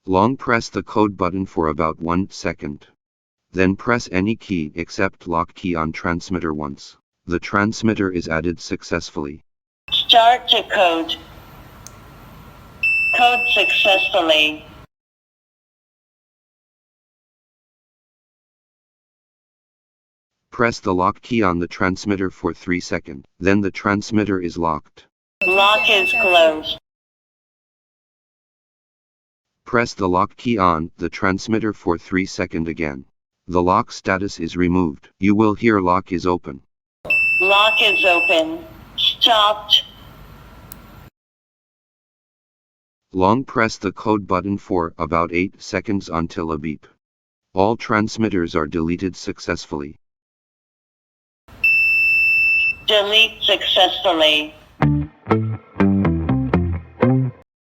Long press the code button for about 1 second. Then press any key except lock key on transmitter once. The transmitter is added successfully. Start to code. Code successfully. Press the lock key on the transmitter for 3 seconds. Then the transmitter is locked. Lock is closed. Press the lock key on the transmitter for 3 seconds again. The lock status is removed. You will hear lock is open. Lock is open. Stopped. Long press the code button for about 8 seconds until a beep. All transmitters are deleted successfully. Delete successfully.